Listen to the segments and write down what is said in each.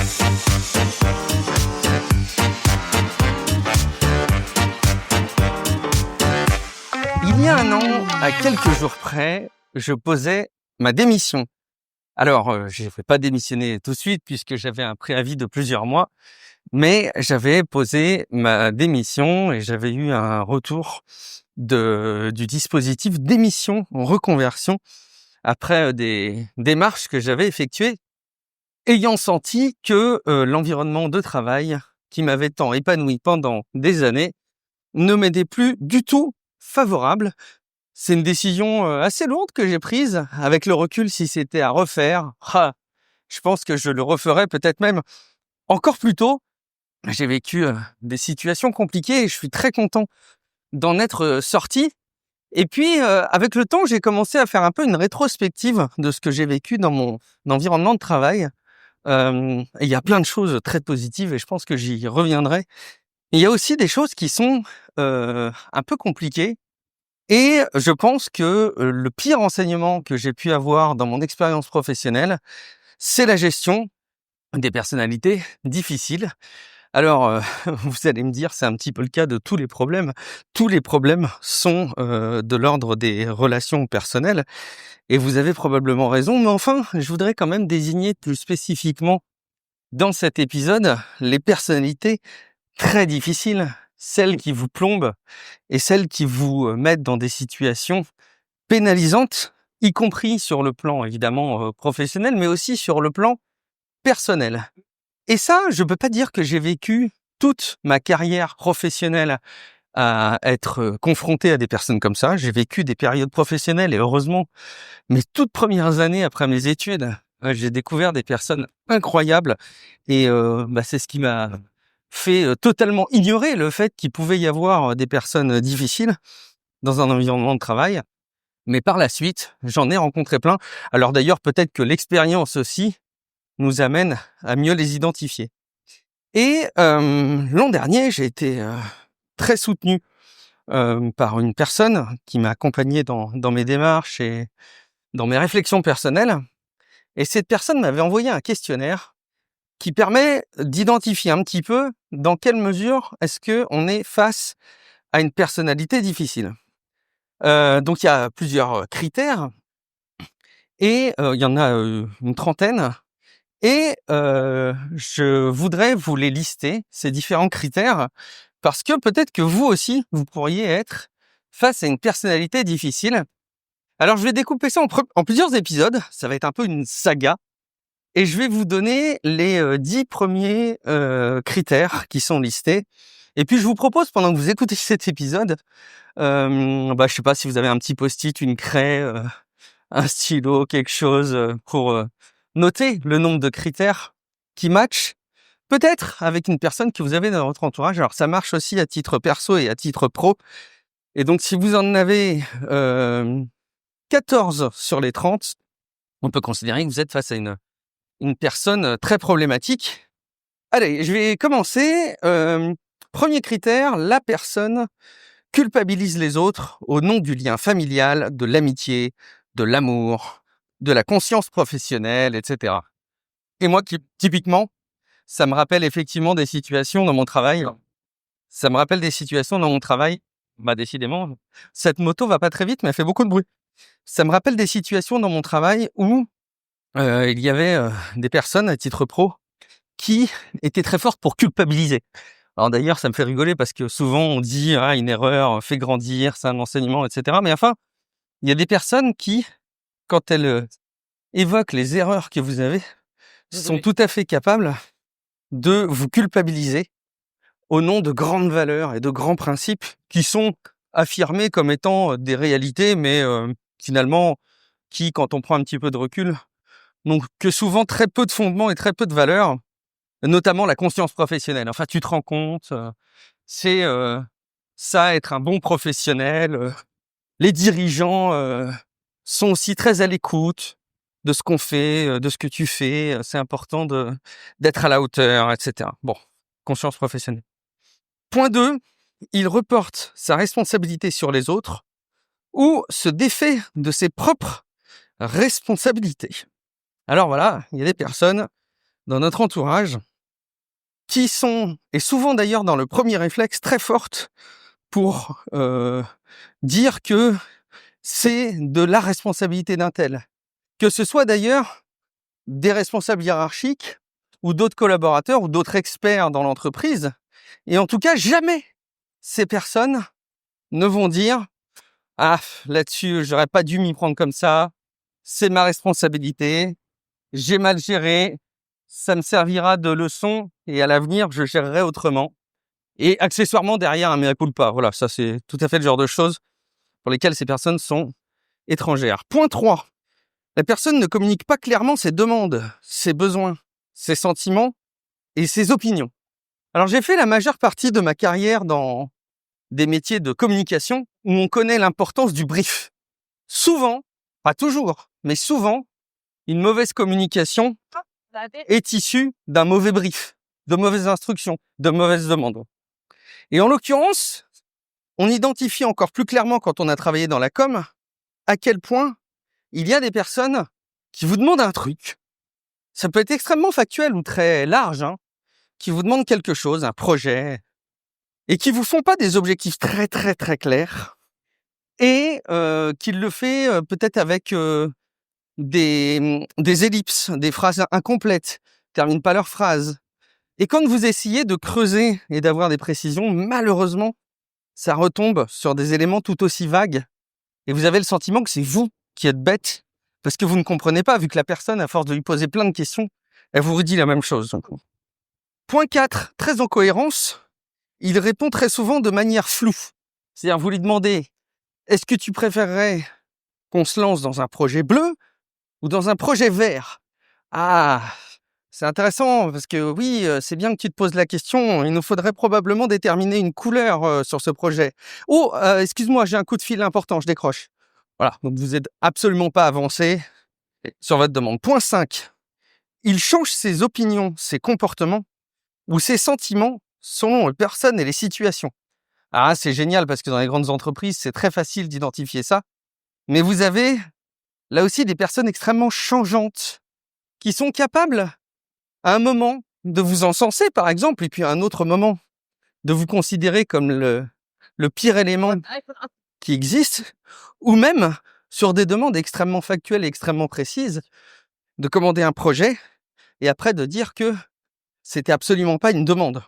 Il y a un an, à quelques jours près, je posais ma démission. Alors, je ne vais pas démissionner tout de suite puisque j'avais un préavis de plusieurs mois, mais j'avais posé ma démission et j'avais eu un retour du dispositif démission reconversion après des démarches que j'avais effectuées, ayant senti que l'environnement de travail qui m'avait tant épanoui pendant des années ne m'était plus du tout favorable. C'est une décision assez lourde que j'ai prise. Avec le recul, si c'était à refaire, je pense que je le referais peut-être même encore plus tôt. J'ai vécu des situations compliquées et je suis très content d'en être sorti. Et puis, avec le temps, j'ai commencé à faire un peu une rétrospective de ce que j'ai vécu dans mon environnement de travail. Et il y a plein de choses très positives et je pense que j'y reviendrai. Il y a aussi des choses qui sont un peu compliquées. Et je pense que le pire enseignement que j'ai pu avoir dans mon expérience professionnelle, c'est la gestion des personnalités difficiles. Alors, vous allez me dire, c'est un petit peu le cas de tous les problèmes. Tous les problèmes sont de l'ordre des relations personnelles et vous avez probablement raison. Mais enfin, je voudrais quand même désigner plus spécifiquement dans cet épisode les personnalités très difficiles, celles qui vous plombent et celles qui vous mettent dans des situations pénalisantes, y compris sur le plan évidemment professionnel, mais aussi sur le plan personnel. Et ça, je peux pas dire que j'ai vécu toute ma carrière professionnelle à être confronté à des personnes comme ça. J'ai vécu des périodes professionnelles et heureusement, mes toutes premières années après mes études, j'ai découvert des personnes incroyables et c'est ce qui m'a fait totalement ignorer le fait qu'il pouvait y avoir des personnes difficiles dans un environnement de travail. Mais par la suite, j'en ai rencontré plein. Alors d'ailleurs, peut-être que l'expérience aussi nous amène à mieux les identifier. Et l'an dernier, j'ai été très soutenu par une personne qui m'a accompagné dans mes démarches et dans mes réflexions personnelles. Et cette personne m'avait envoyé un questionnaire qui permet d'identifier un petit peu dans quelle mesure est-ce qu'on est face à une personnalité difficile. Donc il y a plusieurs critères et il y en a une trentaine et je voudrais vous les lister, ces différents critères, parce que peut-être que vous aussi, vous pourriez être face à une personnalité difficile. Alors je vais découper ça en plusieurs épisodes, ça va être un peu une saga, et je vais vous donner les 10 premiers critères qui sont listés. Et puis je vous propose, pendant que vous écoutez cet épisode, je sais pas si vous avez un petit post-it, une craie, un stylo, quelque chose pour noter le nombre de critères qui matchent, peut-être avec une personne que vous avez dans votre entourage. Alors ça marche aussi à titre perso et à titre pro. Et donc si vous en avez 14 sur les 30, on peut considérer que vous êtes face à une personne très problématique. Allez, je vais commencer. Premier critère, la personne culpabilise les autres au nom du lien familial, de l'amitié, de l'amour, de la conscience professionnelle, etc. Et moi, typiquement, ça me rappelle effectivement des situations dans mon travail. Décidément, cette moto va pas très vite, mais elle fait beaucoup de bruit. Ça me rappelle des situations dans mon travail où il y avait des personnes à titre pro qui étaient très fortes pour culpabiliser. Alors d'ailleurs, ça me fait rigoler parce que souvent on dit une erreur fait grandir, c'est un enseignement, etc. Mais enfin, il y a des personnes qui, quand elles évoquent les erreurs que vous avez, sont tout à fait capables de vous culpabiliser au nom de grandes valeurs et de grands principes qui sont affirmés comme étant des réalités, mais finalement, qui, quand on prend un petit peu de recul, n'ont que souvent très peu de fondements et très peu de valeurs, notamment la conscience professionnelle. Enfin, tu te rends compte, c'est ça, être un bon professionnel. Les dirigeants sont aussi très à l'écoute de ce qu'on fait, de ce que tu fais. C'est important d'être à la hauteur, etc. Bon, conscience professionnelle. Point 2, il reporte sa responsabilité sur les autres ou se défait de ses propres responsabilités. Alors voilà, il y a des personnes dans notre entourage qui sont, et souvent d'ailleurs dans le premier réflexe, très fortes pour dire que c'est de la responsabilité d'un tel. Que ce soit d'ailleurs des responsables hiérarchiques ou d'autres collaborateurs ou d'autres experts dans l'entreprise. Et en tout cas, jamais ces personnes ne vont dire « Ah, là-dessus, j'aurais pas dû m'y prendre comme ça, c'est ma responsabilité, j'ai mal géré, ça me servira de leçon et à l'avenir, je gérerai autrement. » Et accessoirement, derrière, un mea culpa. Voilà, ça c'est tout à fait le genre de choses pour lesquelles ces personnes sont étrangères. Point 3. La personne ne communique pas clairement ses demandes, ses besoins, ses sentiments et ses opinions. Alors j'ai fait la majeure partie de ma carrière dans des métiers de communication où on connaît l'importance du brief. Souvent, pas toujours, mais souvent, une mauvaise communication est issue d'un mauvais brief, de mauvaises instructions, de mauvaises demandes. Et en l'occurrence, on identifie encore plus clairement quand on a travaillé dans la com à quel point il y a des personnes qui vous demandent un truc. Ça peut être extrêmement factuel ou très large, qui vous demandent quelque chose, un projet, et qui vous font pas des objectifs très très très clairs, et qui le fait peut-être avec des ellipses, des phrases incomplètes, terminent pas leurs phrases. Et quand vous essayez de creuser et d'avoir des précisions, malheureusement, ça retombe sur des éléments tout aussi vagues, et vous avez le sentiment que c'est vous qui êtes bête, parce que vous ne comprenez pas, vu que la personne, à force de lui poser plein de questions, elle vous redit la même chose. Point 4, très en cohérence, il répond très souvent de manière floue. C'est-à-dire, vous lui demandez, est-ce que tu préférerais qu'on se lance dans un projet bleu ou dans un projet vert? Ah, c'est intéressant, parce que oui, c'est bien que tu te poses la question, il nous faudrait probablement déterminer une couleur sur ce projet. Oh, excuse-moi, j'ai un coup de fil important, je décroche. Voilà, donc vous n'êtes absolument pas avancé sur votre demande. Point 5, il change ses opinions, ses comportements ou ses sentiments selon les personnes et les situations. Ah, c'est génial parce que dans les grandes entreprises, c'est très facile d'identifier ça. Mais vous avez là aussi des personnes extrêmement changeantes qui sont capables, à un moment, de vous encenser, par exemple, et puis à un autre moment, de vous considérer comme le pire élément qui existe, ou même, sur des demandes extrêmement factuelles et extrêmement précises, de commander un projet et après de dire que c'était absolument pas une demande.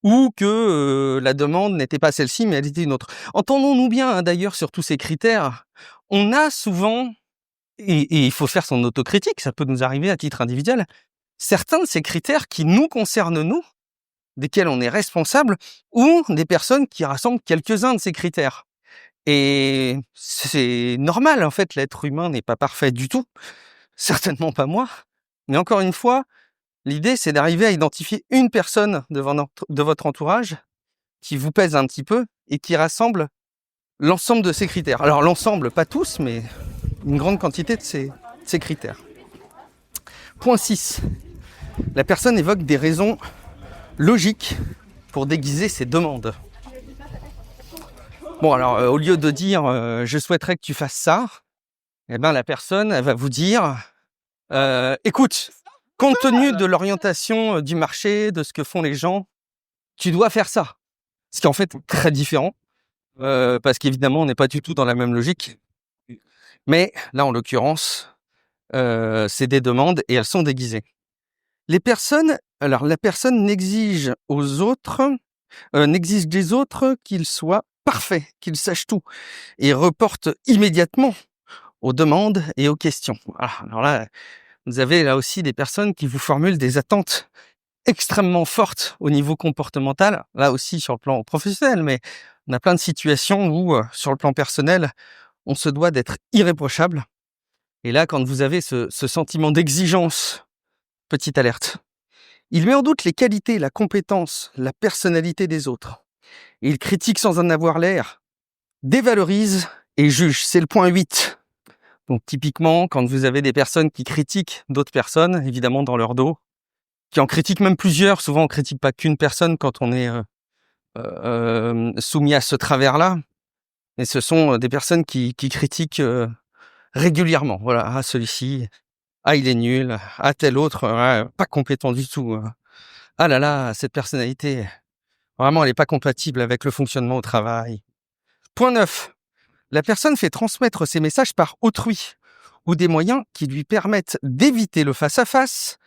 Ou que la demande n'était pas celle-ci, mais elle était une autre. Entendons-nous bien, d'ailleurs, sur tous ces critères. On a souvent, et il faut faire son autocritique, ça peut nous arriver à titre individuel, certains de ces critères qui nous concernent nous, desquels on est responsable, ou des personnes qui rassemblent quelques-uns de ces critères. Et c'est normal, en fait, l'être humain n'est pas parfait du tout, certainement pas moi, mais encore une fois, l'idée, c'est d'arriver à identifier une personne de votre entourage qui vous pèse un petit peu et qui rassemble l'ensemble de ces critères. Alors l'ensemble, pas tous, mais une grande quantité de ces critères. Point 6. La personne évoque des raisons logiques pour déguiser ses demandes. Bon, alors au lieu de dire je souhaiterais que tu fasses ça, eh ben la personne, elle va vous dire écoute, compte tenu de l'orientation du marché, de ce que font les gens, tu dois faire ça. Ce qui est en fait très différent, parce qu'évidemment, on n'est pas du tout dans la même logique. Mais là, en l'occurrence, c'est des demandes et elles sont déguisées. La personne n'exige n'exige des autres qu'ils soient parfaits, qu'ils sachent tout, et reporte immédiatement aux demandes et aux questions. Voilà. Alors là, vous avez là aussi des personnes qui vous formulent des attentes extrêmement fortes au niveau comportemental, là aussi sur le plan professionnel, mais on a plein de situations où, sur le plan personnel, on se doit d'être irréprochable. Et là, quand vous avez ce sentiment d'exigence, petite alerte, il met en doute les qualités, la compétence, la personnalité des autres. Il critique sans en avoir l'air, dévalorise et juge. C'est le point 8. Donc typiquement, quand vous avez des personnes qui critiquent d'autres personnes, évidemment dans leur dos, qui en critiquent même plusieurs, souvent on critique pas qu'une personne quand on est soumis à ce travers-là, mais ce sont des personnes qui critiquent régulièrement. Voilà, celui-ci, Ah, il est nul. Ah, tel autre, pas compétent du tout. Ah là là, cette personnalité, vraiment, elle est pas compatible avec le fonctionnement au travail. Point 9. La personne fait transmettre ses messages par autrui ou des moyens qui lui permettent d'éviter le face-à-face,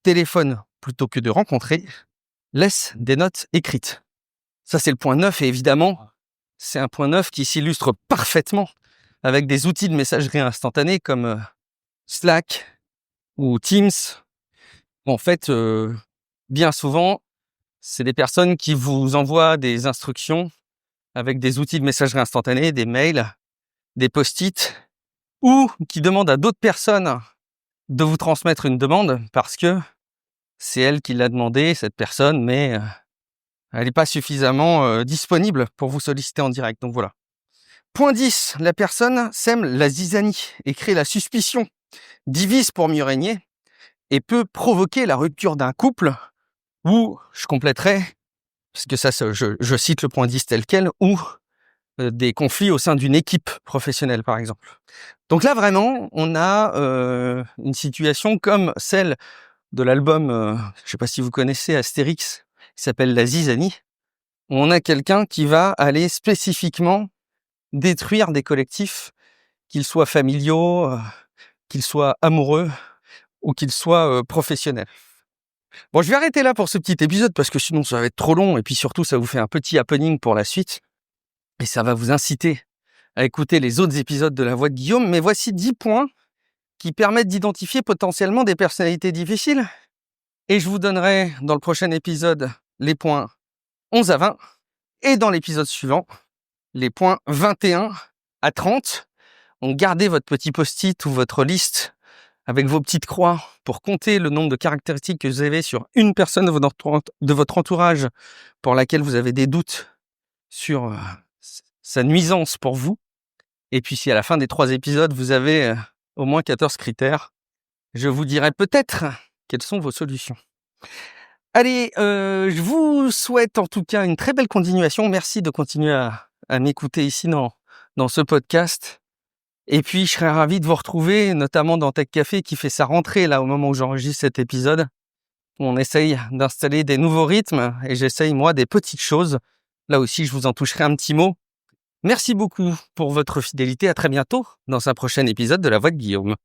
téléphone plutôt que de rencontrer, laisse des notes écrites. Ça, c'est le point 9 et évidemment, c'est un point 9 qui s'illustre parfaitement avec des outils de messagerie instantanée comme Slack ou Teams. En fait, bien souvent, c'est des personnes qui vous envoient des instructions avec des outils de messagerie instantanée, des mails, des post-it, ou qui demandent à d'autres personnes de vous transmettre une demande parce que c'est elle qui l'a demandé, cette personne, mais elle n'est pas suffisamment disponible pour vous solliciter en direct. Donc voilà. Point 10. La personne sème la zizanie et crée la suspicion, divise pour mieux régner et peut provoquer la rupture d'un couple ou, je compléterai, parce que ça, je cite le point 10 tel quel, ou des conflits au sein d'une équipe professionnelle, par exemple. Donc là, vraiment, on a une situation comme celle de l'album, je ne sais pas si vous connaissez Astérix, qui s'appelle La Zizanie, où on a quelqu'un qui va aller spécifiquement détruire des collectifs, qu'ils soient familiaux, qu'ils soient amoureux ou qu'ils soient professionnels. Bon, je vais arrêter là pour ce petit épisode parce que sinon ça va être trop long et puis surtout ça vous fait un petit happening pour la suite et ça va vous inciter à écouter les autres épisodes de La Voix de Guillaume. Mais voici 10 points qui permettent d'identifier potentiellement des personnalités difficiles et je vous donnerai dans le prochain épisode les points 11 à 20 et dans l'épisode suivant les points 21 à 30. Donc gardez votre petit post-it ou votre liste avec vos petites croix pour compter le nombre de caractéristiques que vous avez sur une personne de votre entourage pour laquelle vous avez des doutes sur sa nuisance pour vous. Et puis si à la fin des 3 épisodes, vous avez au moins 14 critères, je vous dirai peut-être quelles sont vos solutions. Allez, je vous souhaite en tout cas une très belle continuation. Merci de continuer à m'écouter ici dans ce podcast. Et puis, je serais ravi de vous retrouver, notamment dans Tech Café, qui fait sa rentrée là au moment où j'enregistre cet épisode. On essaye d'installer des nouveaux rythmes et j'essaye, moi, des petites choses. Là aussi, je vous en toucherai un petit mot. Merci beaucoup pour votre fidélité. À très bientôt dans un prochain épisode de La Voix de Guillaume.